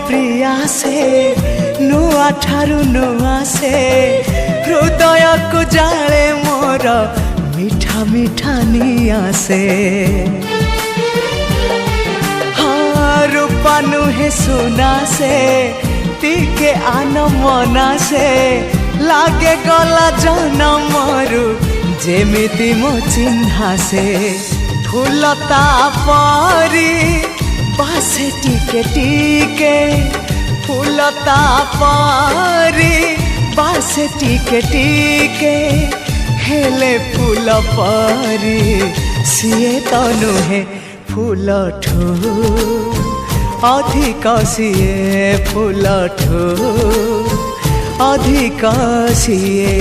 प्रिया से नुआ ठारू नुआ से हृदय को जाले मोर मीठा मीठा निया से हाँ रूपा नुहे सुना से टिके आन मना से लागे गला जनमरु जेमिति मो चिन्हा से फूलता परी बासे टिके टिके फूलता परी बासे टिके टिके हेले फूल परी सीए तो नुहे फूल ठू अधिक सीए फूल ठू अधिक सीए।